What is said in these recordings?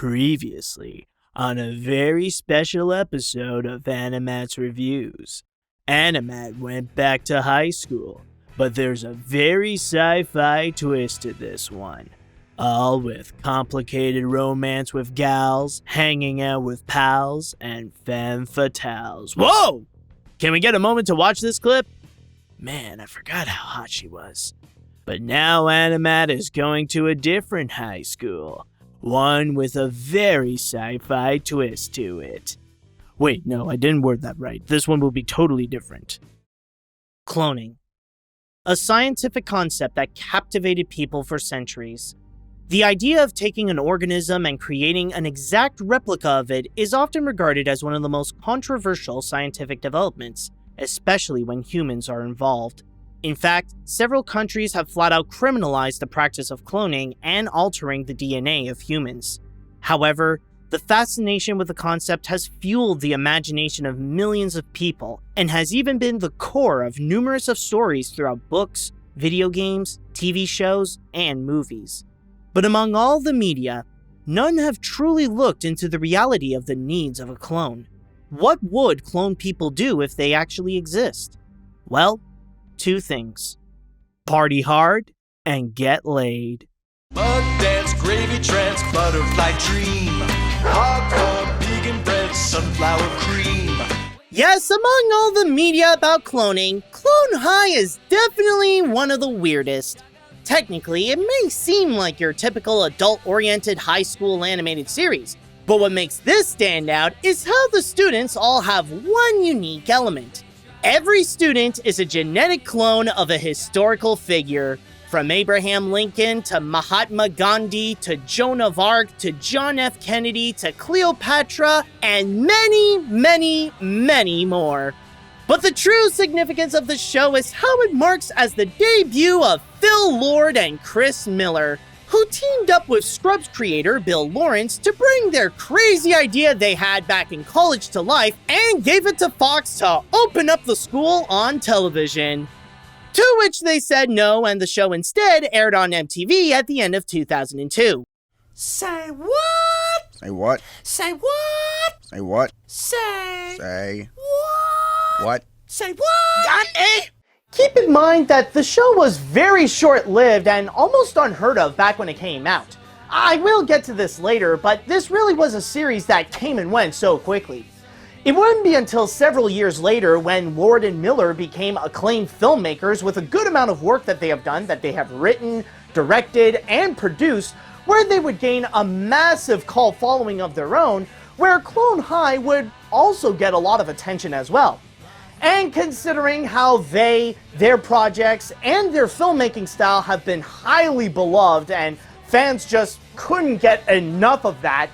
Previously, on a very special episode of Animat's Reviews. Animat went back to high school, but there's a very sci-fi twist to this one. All with complicated romance with gals, hanging out with pals, and femme fatales. Whoa! Can we get a moment to watch this clip? Man, I forgot how hot she was. But now Animat is going to a different high school. One with a very sci-fi twist to it. Wait, no, I didn't word that right. This one will be totally different. Cloning. A scientific concept that captivated people for centuries. The idea of taking an organism and creating an exact replica of it is often regarded as one of the most controversial scientific developments, especially when humans are involved. In fact, several countries have flat out criminalized the practice of cloning and altering the DNA of humans. However, the fascination with the concept has fueled the imagination of millions of people and has even been the core of numerous of stories throughout books, video games, TV shows, and movies. But among all the media, none have truly looked into the reality of the needs of a clone. What would clone people do if they actually exist? Well, two things. Party hard and get laid. Mud dance, gravy trance, butterfly dream. Hardcore, vegan bread, sunflower cream. Yes, among all the media about cloning, Clone High is definitely one of the weirdest. Technically, it may seem like your typical adult-oriented high school animated series, but what makes this stand out is how the students all have one unique element. Every student is a genetic clone of a historical figure, from Abraham Lincoln to Mahatma Gandhi to Joan of Arc to John F. Kennedy to Cleopatra, and many, many, many more. But the true significance of the show is how it marks as the debut of Phil Lord and Chris Miller, who teamed up with Scrubs creator Bill Lawrence to bring their crazy idea they had back in college to life and gave it to Fox to open up the school on television. To which they said no, and the show instead aired on MTV at the end of 2002. Say what? Say what? Say what? Say what? Say what? What? Say what? Keep in mind that the show was very short-lived and almost unheard of back when it came out. I will get to this later, but this really was a series that came and went so quickly. It wouldn't be until several years later when Lord and Miller became acclaimed filmmakers with a good amount of work that they have done, that they have written, directed, and produced, where they would gain a massive cult following of their own, where Clone High would also get a lot of attention as well. And considering how their projects, and their filmmaking style have been highly beloved and fans just couldn't get enough of that,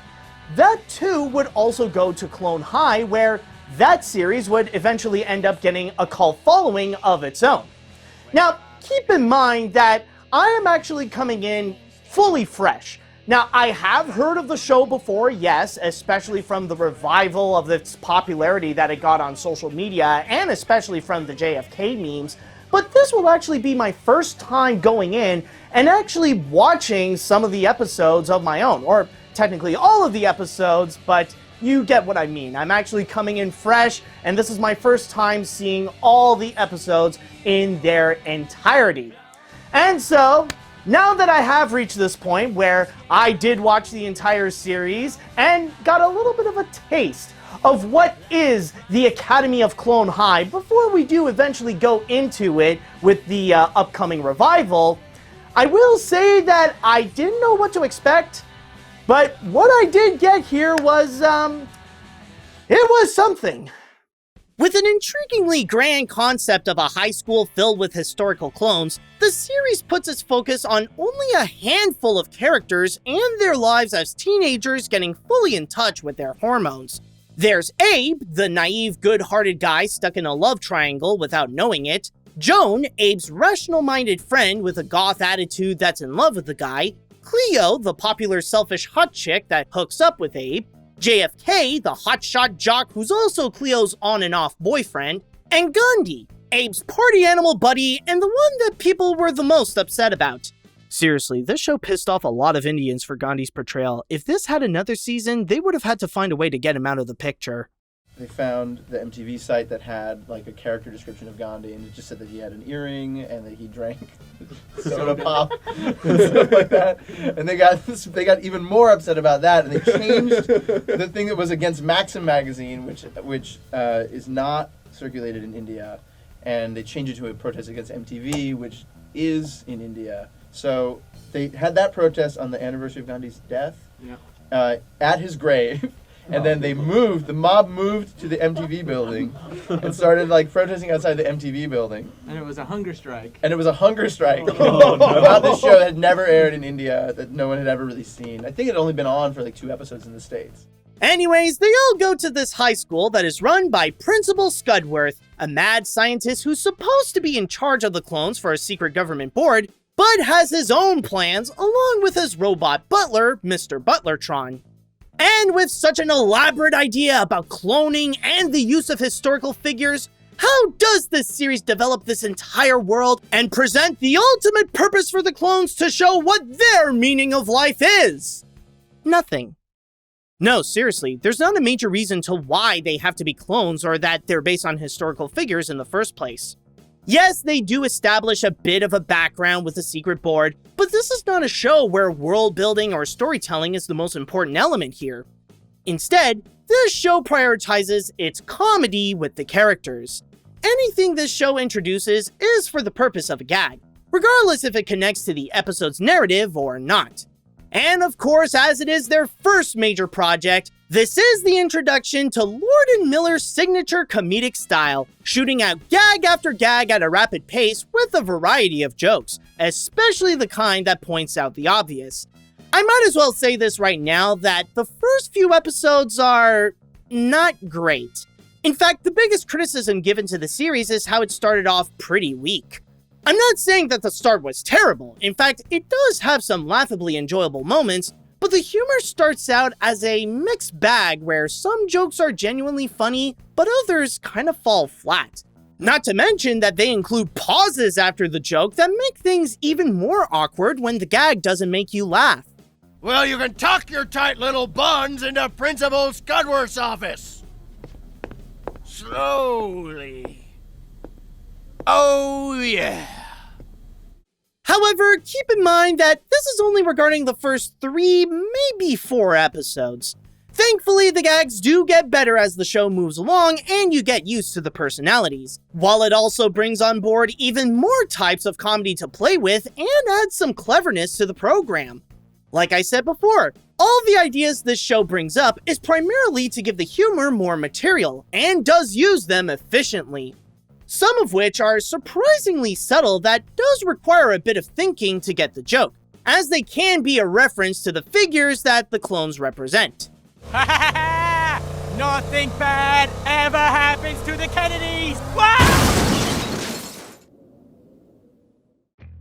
that too would also go to Clone High, where that series would eventually end up getting a cult following of its own. Now, keep in mind that I am actually coming in fully fresh. Now, I have heard of the show before, yes, especially from the revival of its popularity that it got on social media, and especially from the JFK memes, but this will actually be my first time going in and actually watching some of the episodes of my own, or technically all of the episodes, but you get what I mean. I'm actually coming in fresh, and this is my first time seeing all the episodes in their entirety. And so, now that I have reached this point where I did watch the entire series and got a little bit of a taste of what is the Academy of Clone High before we do eventually go into it with the upcoming revival, I will say that I didn't know what to expect, but what I did get here was, it was something. With an intriguingly grand concept of a high school filled with historical clones, the series puts its focus on only a handful of characters and their lives as teenagers getting fully in touch with their hormones. There's Abe, the naive, good-hearted guy stuck in a love triangle without knowing it. Joan, Abe's rational-minded friend with a goth attitude that's in love with the guy. Cleo, the popular selfish hot chick that hooks up with Abe. JFK, the hotshot jock who's also Cleo's on and off boyfriend, and Gandhi, Abe's party animal buddy and the one that people were the most upset about. Seriously, this show pissed off a lot of Indians for Gandhi's portrayal. If this had another season, they would have had to find a way to get him out of the picture. They found the MTV site that had like a character description of Gandhi, and it just said that he had an earring and that he drank soda pop and stuff like that. And they got even more upset about that, and they changed the thing that was against Maxim magazine, which is not circulated in India, and they changed it to a protest against MTV, which is in India. So they had that protest on the anniversary of Gandhi's death at his grave. And then the mob moved to the MTV building and started like protesting outside the MTV building. And it was a hunger strike. About this show that had never aired in India, that no one had ever really seen. I think it had only been on for like 2 episodes in the States. Anyways, they all go to this high school that is run by Principal Scudworth, a mad scientist who's supposed to be in charge of the clones for a secret government board, but has his own plans along with his robot butler, Mr. Butlertron. And with such an elaborate idea about cloning and the use of historical figures, how does this series develop this entire world and present the ultimate purpose for the clones to show what their meaning of life is? Nothing. No, seriously, there's not a major reason to why they have to be clones or that they're based on historical figures in the first place. Yes, they do establish a bit of a background with the secret board, but this is not a show where world building or storytelling is the most important element here. Instead, this show prioritizes its comedy with the characters. Anything this show introduces is for the purpose of a gag, regardless if it connects to the episode's narrative or not. And of course, as it is their first major project, this is the introduction to Lord and Miller's signature comedic style, shooting out gag after gag at a rapid pace with a variety of jokes, especially the kind that points out the obvious. I might as well say this right now that the first few episodes are not great. In fact, the biggest criticism given to the series is how it started off pretty weak. I'm not saying that the start was terrible. In fact, it does have some laughably enjoyable moments, but the humor starts out as a mixed bag where some jokes are genuinely funny, but others kind of fall flat. Not to mention that they include pauses after the joke that make things even more awkward when the gag doesn't make you laugh. Well, you can tuck your tight little buns into Principal Scudworth's office. Slowly. Oh, yeah. However, keep in mind that this is only regarding the first 3, maybe 4 episodes. Thankfully, the gags do get better as the show moves along and you get used to the personalities, while it also brings on board even more types of comedy to play with and adds some cleverness to the program. Like I said before, all the ideas this show brings up is primarily to give the humor more material, and does use them efficiently. Some of which are surprisingly subtle that does require a bit of thinking to get the joke, as they can be a reference to the figures that the clones represent. Ha ha ha! Nothing bad ever happens to the Kennedys!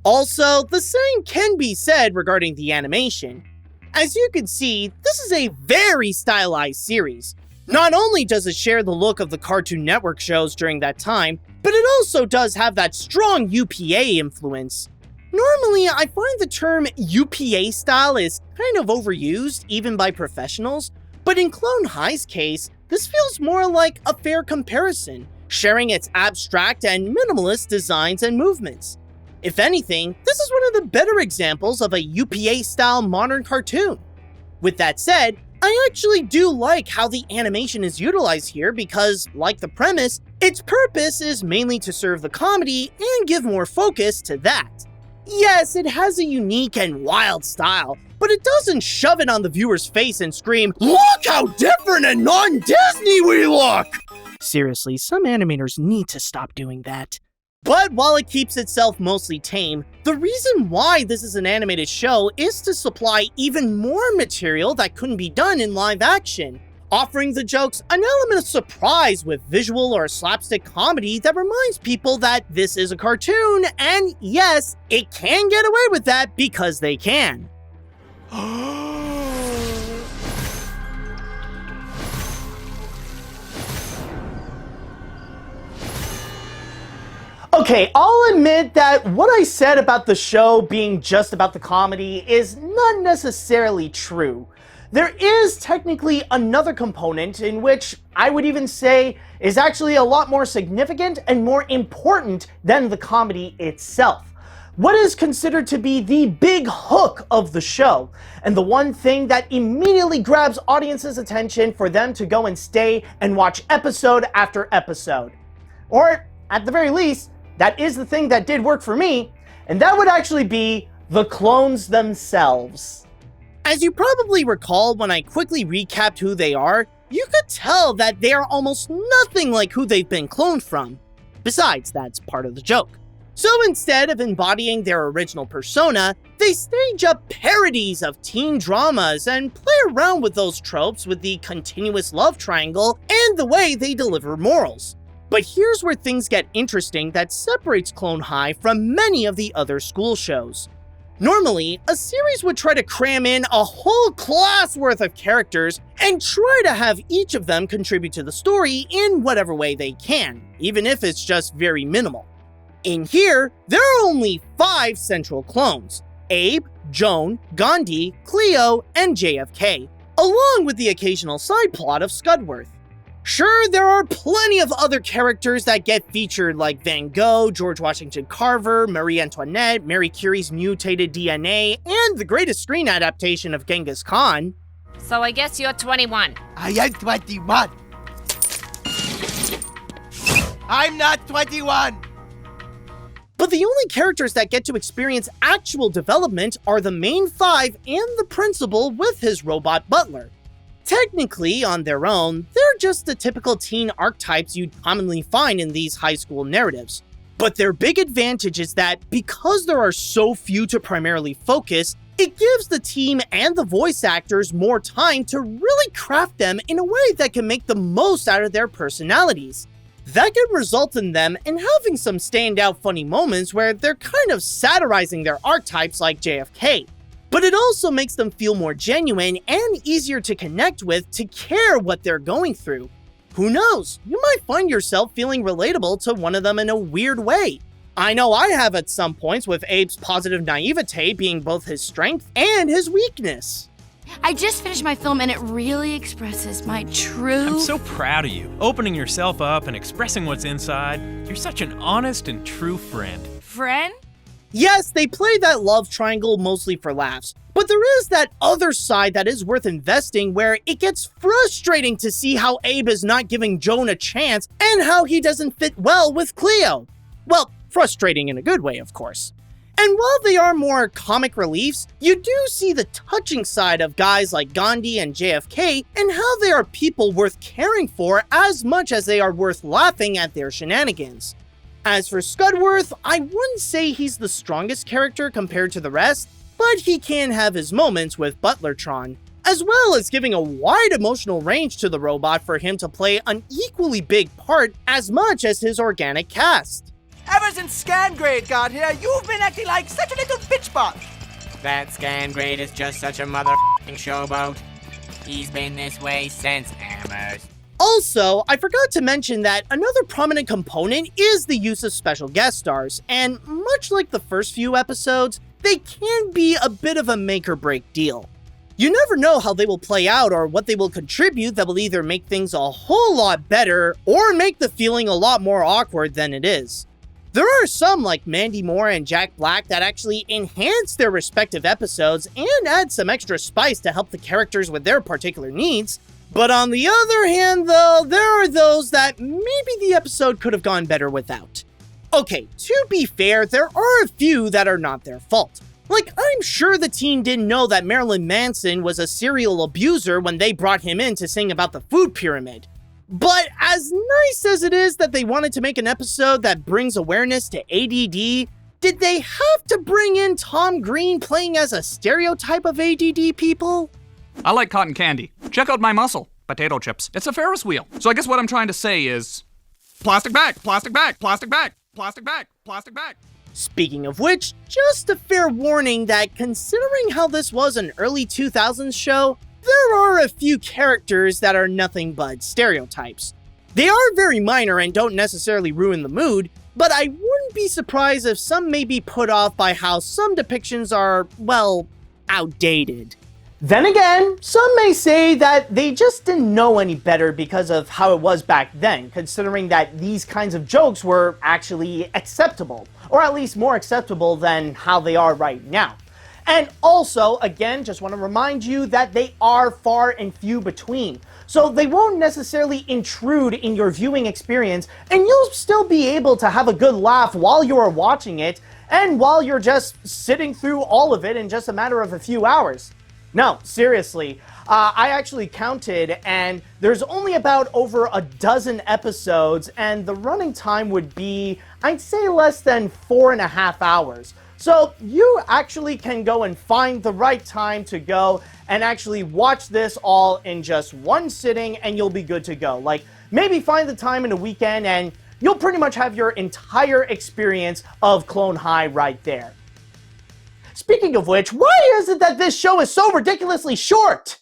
Also, the same can be said regarding the animation. As you can see, this is a very stylized series. Not only does it share the look of the Cartoon Network shows during that time, but it also does have that strong UPA influence. Normally, I find the term UPA style is kind of overused, even by professionals, but in Clone High's case, this feels more like a fair comparison, sharing its abstract and minimalist designs and movements. If anything, this is one of the better examples of a UPA-style modern cartoon. With that said, I actually do like how the animation is utilized here because, like the premise, its purpose is mainly to serve the comedy and give more focus to that. Yes, it has a unique and wild style, but it doesn't shove it on the viewer's face and scream, "Look how different and non-Disney we look!" Seriously, some animators need to stop doing that. But while it keeps itself mostly tame, the reason why this is an animated show is to supply even more material that couldn't be done in live action, offering the jokes an element of surprise with visual or slapstick comedy that reminds people that this is a cartoon, and yes, it can get away with that because they can. Okay, I'll admit that what I said about the show being just about the comedy is not necessarily true. There is technically another component in which I would even say is actually a lot more significant and more important than the comedy itself. What is considered to be the big hook of the show, and the one thing that immediately grabs audiences' attention for them to go and stay and watch episode after episode. Or, at the very least, that is the thing that did work for me, and that would actually be the clones themselves. As you probably recall when I quickly recapped who they are, you could tell that they are almost nothing like who they've been cloned from. Besides, that's part of the joke. So instead of embodying their original persona, they stage up parodies of teen dramas and play around with those tropes with the continuous love triangle and the way they deliver morals. But here's where things get interesting that separates Clone High from many of the other school shows. Normally, a series would try to cram in a whole class worth of characters and try to have each of them contribute to the story in whatever way they can, even if it's just very minimal. In here, there are only 5 central clones: Abe, Joan, Gandhi, Cleo, and JFK, along with the occasional side plot of Scudworth. Sure, there are plenty of other characters that get featured like Van Gogh, George Washington Carver, Marie Antoinette, Mary Curie's mutated DNA, and the greatest screen adaptation of Genghis Khan. So I guess you're 21. I am 21. I'm not 21. But the only characters that get to experience actual development are the main 5 and the principal with his robot butler. Technically, on their own, they're just the typical teen archetypes you'd commonly find in these high school narratives. But their big advantage is that because there are so few to primarily focus, it gives the team and the voice actors more time to really craft them in a way that can make the most out of their personalities. That can result in them in having some standout funny moments where they're kind of satirizing their archetypes like JFK. But it also makes them feel more genuine and easier to connect with to care what they're going through. Who knows, you might find yourself feeling relatable to one of them in a weird way. I know I have at some points, with Abe's positive naivete being both his strength and his weakness. I just finished my film and it really expresses my true... I'm so proud of you, opening yourself up and expressing what's inside. You're such an honest and true friend. Friend? Yes, they play that love triangle mostly for laughs, but there is that other side that is worth investing where it gets frustrating to see how Abe is not giving Joan a chance and how he doesn't fit well with Cleo. Well, frustrating in a good way, of course. And while they are more comic reliefs, you do see the touching side of guys like Gandhi and JFK and how they are people worth caring for as much as they are worth laughing at their shenanigans. As for Scudworth, I wouldn't say he's the strongest character compared to the rest, but he can have his moments with Butlertron, as well as giving a wide emotional range to the robot for him to play an equally big part as much as his organic cast. Ever since Scan Grade got here, you've been acting like such a little bitchbot. That Scan Grade is just such a motherfucking showboat. He's been this way since Amherst. Also, I forgot to mention that another prominent component is the use of special guest stars, and much like the first few episodes, they can be a bit of a make-or-break deal. You never know how they will play out or what they will contribute that will either make things a whole lot better or make the feeling a lot more awkward than it is. There are some like Mandy Moore and Jack Black that actually enhance their respective episodes and add some extra spice to help the characters with their particular needs. But on the other hand though, there are those that maybe the episode could have gone better without. Okay, to be fair, there are a few that are not their fault. Like, I'm sure the team didn't know that Marilyn Manson was a serial abuser when they brought him in to sing about the food pyramid. But as nice as it is that they wanted to make an episode that brings awareness to ADD, did they have to bring in Tom Green playing as a stereotype of ADD people? I like cotton candy. Check out my muscle. Potato chips. It's a Ferris wheel. So I guess what I'm trying to say is... plastic bag, plastic bag, plastic bag, plastic bag, plastic bag. Speaking of which, just a fair warning that considering how this was an early 2000s show, there are a few characters that are nothing but stereotypes. They are very minor and don't necessarily ruin the mood, but I wouldn't wouldn't be surprised if some may be put off by how some depictions are, well, outdated. Then again, some may say that they just didn't know any better because of how it was back then, considering that these kinds of jokes were actually acceptable, or at least more acceptable than how they are right now. And also, again, just want to remind you that they are far and few between, so they won't necessarily intrude in your viewing experience, and you'll still be able to have a good laugh while you are watching it, and while you're just sitting through all of it in just a matter of a few hours. No, seriously, I actually counted, and there's only about over a dozen episodes, and the running time would be, I'd say, less than 4.5 hours. So you actually can go and find the right time to go and actually watch this all in just one sitting, and you'll be good to go. Like, maybe find the time in a weekend, and you'll pretty much have your entire experience of Clone High right there. Speaking of which, why is it that this show is so ridiculously short?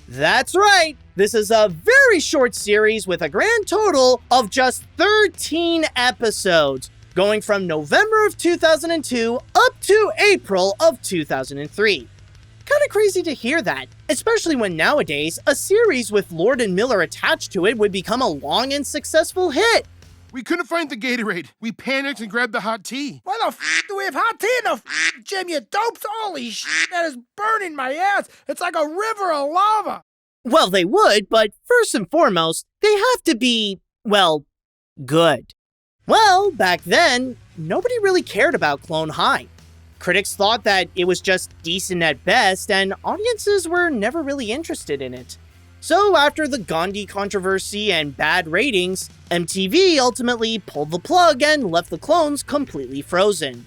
That's right, this is a very short series with a grand total of just 13 episodes, going from November of 2002 up to April of 2003. Kinda crazy to hear that, especially when nowadays a series with Lord and Miller attached to it would become a long and successful hit. We couldn't find the Gatorade. We panicked and grabbed the hot tea. Why the f do we have hot tea in the gym, you dopes? Holy shit, that is burning my ass. It's like a river of lava. Well, they would, but first and foremost, they have to be, well, good. Well, back then, nobody really cared about Clone High. Critics thought that it was just decent at best, and audiences were never really interested in it. So after the Gandhi controversy and bad ratings, MTV ultimately pulled the plug and left the clones completely frozen.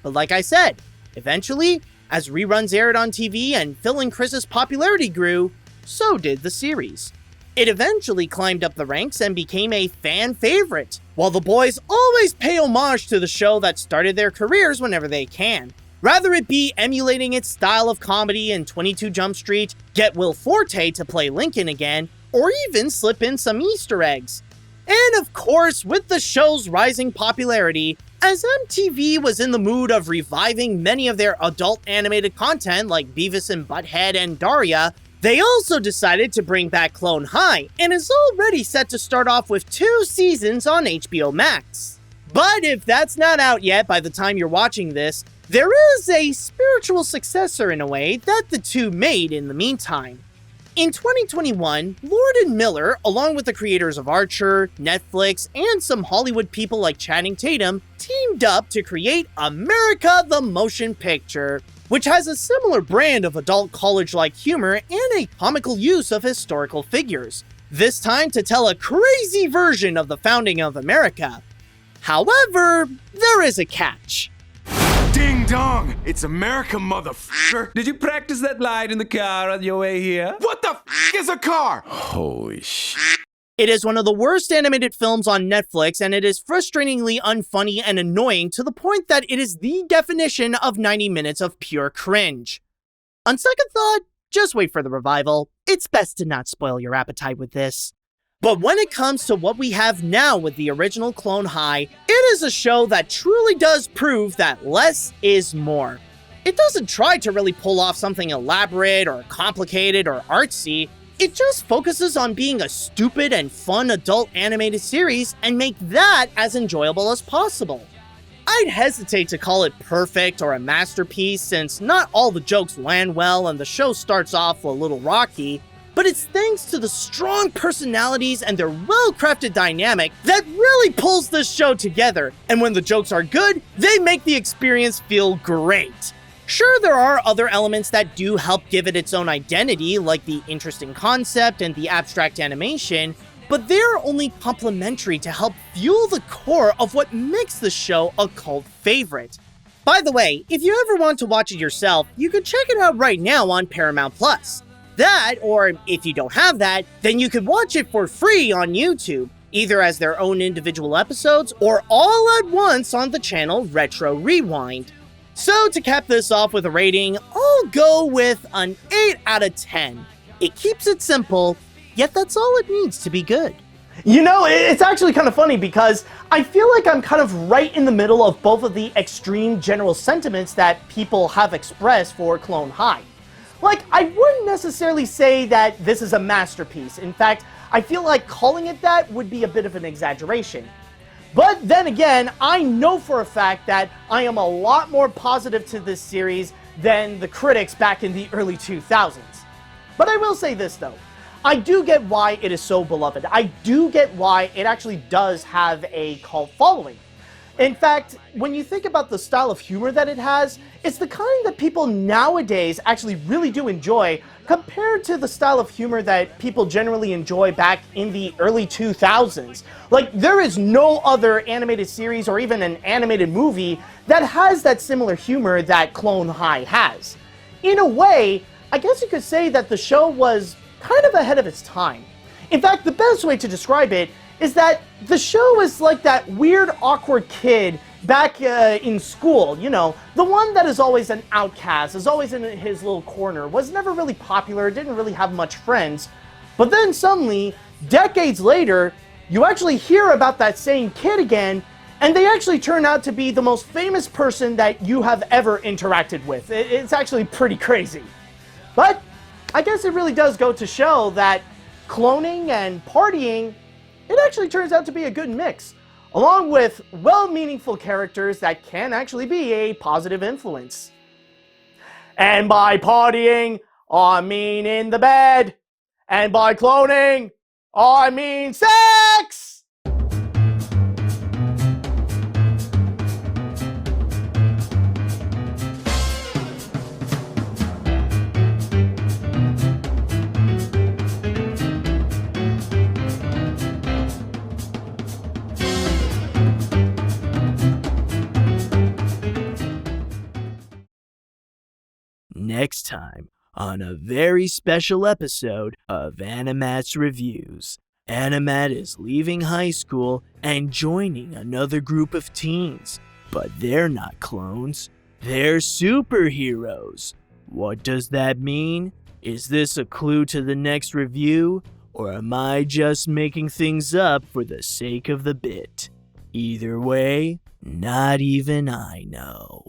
But like I said, eventually, as reruns aired on TV and Phil and Chris's popularity grew, so did the series. It eventually climbed up the ranks and became a fan favorite, while the boys always pay homage to the show that started their careers whenever they can. Rather it be emulating its style of comedy in 22 Jump Street, get Will Forte to play Lincoln again, or even slip in some Easter eggs. And of course, with the show's rising popularity, as MTV was in the mood of reviving many of their adult animated content like Beavis and Butthead and Daria, they also decided to bring back Clone High, and is already set to start off with 2 seasons on HBO Max. But if that's not out yet by the time you're watching this, there is a spiritual successor in a way that the two made in the meantime. In 2021, Lord and Miller, along with the creators of Archer, Netflix, and some Hollywood people like Channing Tatum, teamed up to create America the Motion Picture, which has a similar brand of adult college-like humor and a comical use of historical figures, this time to tell a crazy version of the founding of America. However, there is a catch. Ding dong! It's America, motherfucker! Did you practice that line in the car on your way here? What the f is a car? Holy shit. It is one of the worst animated films on Netflix, and it is frustratingly unfunny and annoying to the point that it is the definition of 90 minutes of pure cringe. On second thought, just wait for the revival. It's best to not spoil your appetite with this. But when it comes to what we have now with the original Clone High, it is a show that truly does prove that less is more. It doesn't try to really pull off something elaborate or complicated or artsy. It just focuses on being a stupid and fun adult animated series and make that as enjoyable as possible. I'd hesitate to call it perfect or a masterpiece since not all the jokes land well and the show starts off a little rocky, but it's thanks to the strong personalities and their well-crafted dynamic that really pulls this show together, and when the jokes are good, they make the experience feel great. Sure, there are other elements that do help give it its own identity, like the interesting concept and the abstract animation, but they're only complementary to help fuel the core of what makes the show a cult favorite. By the way, if you ever want to watch it yourself, you can check it out right now on Paramount+. That, or if you don't have that, then you could watch it for free on YouTube, either as their own individual episodes or all at once on the channel Retro Rewind. So to cap this off with a rating, I'll go with an 8 out of 10. It keeps it simple, yet that's all it needs to be good. You know, it's actually kind of funny because I feel like I'm kind of right in the middle of both of the extreme general sentiments that people have expressed for Clone High. Like, I wouldn't necessarily say that this is a masterpiece. In fact, I feel like calling it that would be a bit of an exaggeration. But then again, I know for a fact that I am a lot more positive to this series than the critics back in the early 2000s. But I will say this though, I do get why it is so beloved. I do get why it actually does have a cult following. In fact, when you think about the style of humor that it has, it's the kind that people nowadays actually really do enjoy compared to the style of humor that people generally enjoy back in the early 2000s. Like, there is no other animated series or even an animated movie that has that similar humor that Clone High has. In a way, I guess you could say that the show was kind of ahead of its time. In fact, the best way to describe it is that the show is like that weird, awkward kid back in school, you know, the one that is always an outcast, is always in his little corner, was never really popular, didn't really have much friends, but then suddenly, decades later, you actually hear about that same kid again, and they actually turn out to be the most famous person that you have ever interacted with. It's actually pretty crazy. But I guess it really does go to show that cloning and partying, it actually turns out to be a good mix, along with well-meaningful characters that can actually be a positive influence. And by partying, I mean in the bed. And by cloning, I mean sex! Next time on a very special episode of Animat's Reviews. Animat is leaving high school and joining another group of teens. But they're not clones. They're superheroes. What does that mean? Is this a clue to the next review? Or am I just making things up for the sake of the bit? Either way, not even I know.